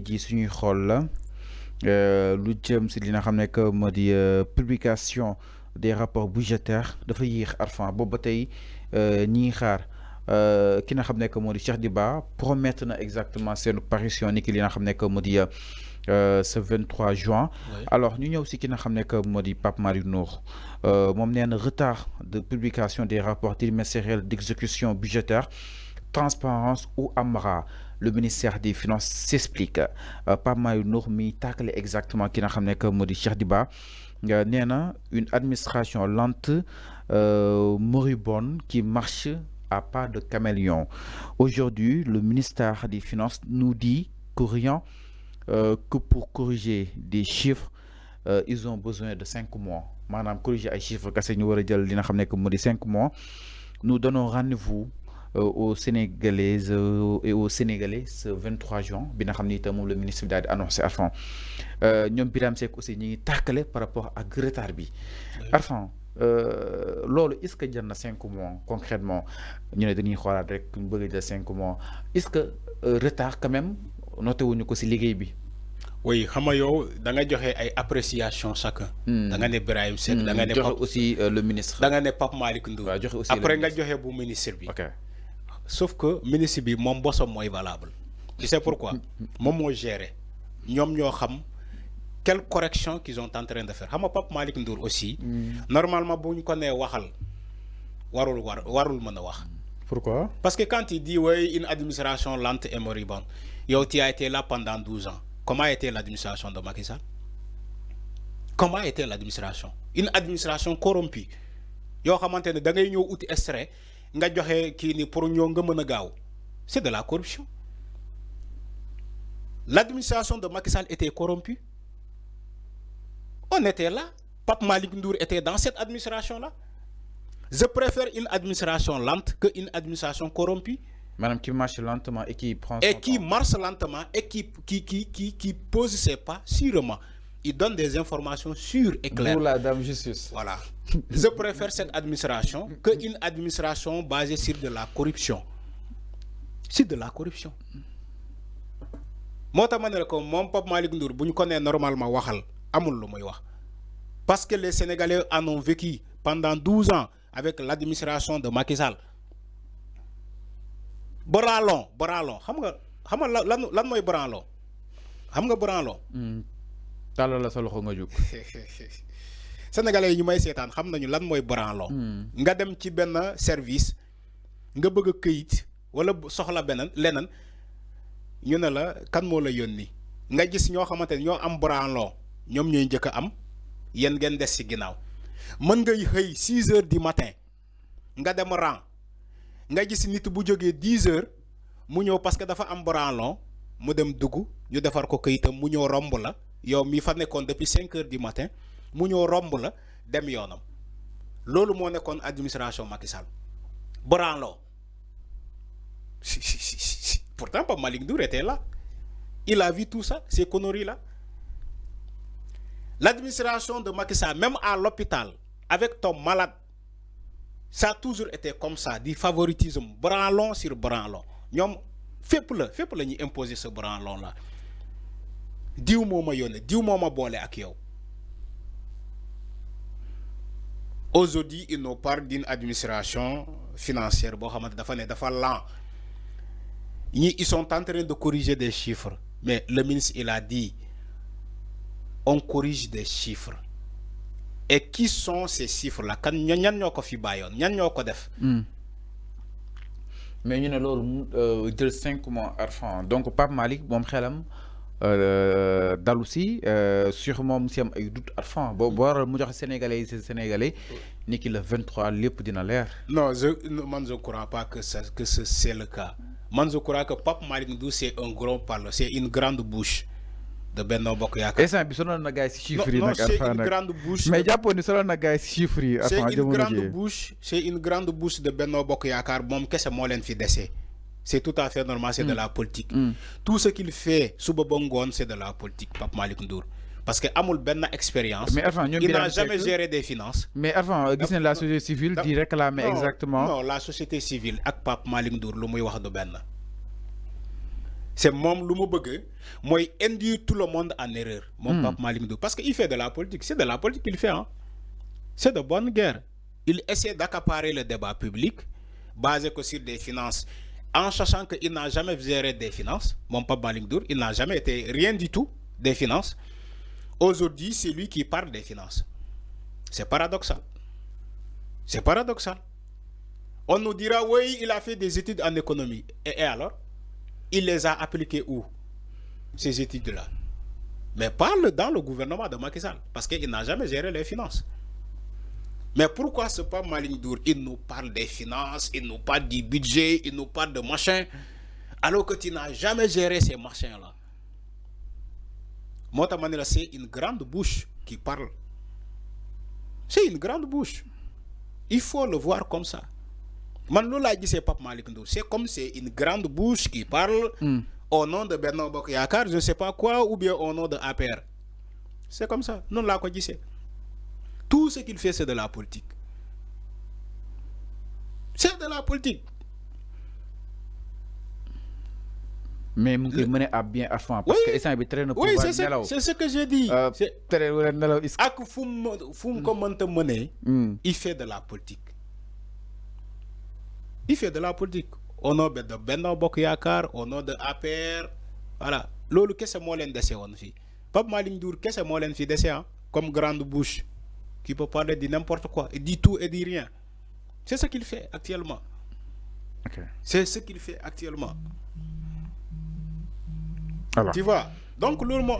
jii suñuy xool la lu jëm si li nga xam ne que moo di publication des rapports budgétaires dafa yéex Arfan boobu ba tey ñi ngi xaar ki nga xam ne que moo di Cheikh Diba promettre na exactement seen parution ni ki li nga xam ne que moo di ce 23 juin. Oui. Alors ñu ñëw si ki nga xam ne que moo di Pape Malick Ndour moom nee na retard de publication des rapports trimestriels d'exécution budgétaire, transparence ou AMRA. Le ministère des Finances s'explique. Pape Malick Ndour mi tàkkale exactement ki nga xam ne que moo di Cheikh Diba nee na une administration lente moribonde qui marche à pas de caméléon. Aujourd'hui, le ministère des Finances nous dit que pour corriger des chiffres, ils ont besoin de 5 mois. Madame, corriger les chiffres, que 5 mois. Nous donnons rendez-vous aux Sénégalaises et aux Sénégalais ce 23 juin. Bien sûr, le ministre a annoncé Arfan. Nous Biram Seck aussi ñi tàkkale par rapport à retard bi. Arfan, loolu est-ce que jar na 5 mois concrètement ñu ne dañuy xoolaat rek ñu bëgg de 5 mois est-ce que retard quand même noté wuñu ko ci liggéey bi. Oui, xam nga yow da nga joxe ay appréciation chacun. Da nga ne Birahim Seck, da nga ne joxe aussi le ministre. da nga ne Pape Malick Ndour. waaw joxe aussi après nga joxe bu ministre bi. OK. Sauf que ministre bi moom bosom mooy valable. Tu sais pourquoi? Moom moo géré. ñoom ñoo xam quelle correction qu'ils ont en train de faire. Xam nga Pape Malick Ndour aussi. Normalement bu ñu ko nee waxal warul mën a wax. Pourquoi? Parce que quand il dit oui, une administration lente et moribonde, yow tu as été là pendant 12 ans. Comment était l'administration de Macky Sall? Comment était l'administration? Une administration corrompue. Yow xamante ne da ngay ñëw uti extrait nga joxe kii ni pour ñoo nga mën a gaaw. C'est de la corruption. L'administration de Macky Sall était corrompue. On était là. Pape Malick Ndour était dans cette administration-là. Je préfère une administration lente qu'une administration corrompue. Madame qui marche lentement et qui prend son Et qui temps. marche lentement et qui pose ses pas sûrement. Il donne des informations sûres et claires. Pour la dame justice. Voilà. Je préfère cette administration qu'une administration basée sur de la corruption. Sur de la corruption. Moo tax ma ne la ko moom Pape Malick Ndour bu ñu ko nee normalement waxal amul lu muy wax. Parce que les Sénégalais en ont vécu pendant 12 ans avec l'administration de Macky Sall. Branlon xam nga lan mooy branlon xam nga branlon. Tàllal la sa loxo nga jóg. Sénégalais yi ñu may seetaan xam nañu lan mooy branlon. Nga dem ci benn service nga bëgg a këyit wala soxla leneen ñu ne la kan moo la yónni nga gis ñoo xamante ne ñoo am branlon ñoom ñooy njëkk a am yéen ngeen des ci ginnaaw mën ngay xëy 6 heures du matin nga dem rang nga gis nit bu jógee 10 heures mu ñëw parce que dafa am branlon mu dem dugg ñu defar ko këyitam mu ñëw romb la yow mi fa nekkoon depuis 5 heures du matin mu ñëw romb la dem yoonam loolu moo nekkoon administration Macky Sall branlon pourtant Pape Malick Ndour était là il a vu tout ça ces conneries là. L'administration de Macky Sall même à l'hôpital avec ton malade ça a toujours été comme ça du favoritisme branlon sur branlon ñoom fépp la ñuy imposer ce branlon là diw moo ma yónnee diw moo ma boole ak yow. Aujourd'hui ils nous parlent d'une administration financière boo xamante dafa lent ils sont en train de corriger des chiffres mais le ministre il a dit on corrige des chiffres. Et qui sont ces chiffres-là? Kan ñan ñoo ko fi bàyyoon ñan ñoo ko def. Mais ñu ne loolu jël 5 mois Arfan donc Pape Malick moom xelam dalu si sur moom si am ay doute Arfan boo waral mu joxe Sénégalais ni ki le 23 lépp dina leer. Non man je crois pas que c'est le cas. Man je crois que Pape Malick Ndour c'est un grand parleur c'est une grande bouche. De Benno Bokk Yaakaar. Instant bi sonal na gars yi si chiffres yi nag. c'est une grande bouche. mais jàppoon ni sonal na gars yi si chiffres yi. c'est une grande bouche de Benno Bokk Yaakaar moom kese moo leen fi dese. C'est tout à fait normal, c'est de la politique. Tout ce qu'il fait suba ba ngoon c'est de la politique Pape Malick Ndour. Parce que amul benn expérience. Mais enfin, il n'a jamais géré des finances. Mais avant gis nañ la société civile di réclamer exactement. Non la société civile ak Pape Malick Ndour lu muy wax du benn. c'est mom lu mu bëgg moy induire tout le monde en erreur. Mon Pape Malick Ndour parce qu'il fait de la politique, c'est de la politique qu'il fait hein. C'est de bonne guerre. Il essaie d'accaparer le débat public basé sur des finances en sachant qu'il n'a jamais géré des finances. Mon Pape Malick Ndour, il n'a jamais été rien du tout des finances. Aujourd'hui, c'est lui qui parle des finances. C'est paradoxal. C'est paradoxal. On nous dira, oui, il a fait des études en économie. Et alors? Il les a appliquées où? Ces études-là. Mais parle dans le gouvernement de Macky Sall. Parce qu'il n'a jamais géré les finances. Mais pourquoi ce Pape Malick Ndour, il nous parle des finances, il nous parle du budget, il nous parle de machin, alors que tu n'as jamais géré ces machins-là? Mota Manila, c'est une grande bouche qui parle. C'est une grande bouche. Il faut le voir comme ça. Man l'a dit c'est Pape Malick Ndour. C'est comme c'est une grande bouche qui parle au nom de Benno Bokk Yakaar, je ne sais pas quoi, ou bien au nom de APR. C'est comme ça. Non l'a dit c'est. Tout ce qu'il fait, c'est de la politique. C'est de la politique. Mais vous mener à bien à fond. Parce que ça est très oui, c'est ce que j'ai dit. Il fait de la politique. Il fait de la politique. Au nom de Benno Bokk Yakaar, au nom de APR. Voilà. Lolo, qu'est-ce que moi l'en dessé on fi? Pape Malick Ndour, qu'est-ce que moi l'en fi dessé comme grande bouche qui peut parler de n'importe quoi, il dit tout et dit rien. C'est ce qu'il fait actuellement. Okay. C'est ce qu'il fait actuellement. Alors. Tu vois? Donc, l'autre mot.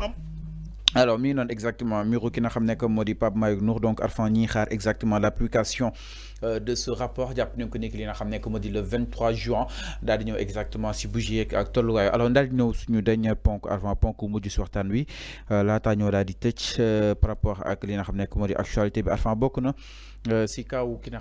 Alors, mi non exactement miro ki nga xamné comme modi Pape Malick Ndour donc Arfan ñi xaar exactement l'application de ce rapport japp nañ ko nek li nga xamné comme modi le 23 juin dal di ñëw exactement si bougie ak tolluwaay alors dal di ñëw suñu dernier ponk avant ponk mujj si waxtaan wi laata ñoo dal di tëj par rapport ak li nga xamné comme modi actualité bi Arfan bokk na si kaw ki nga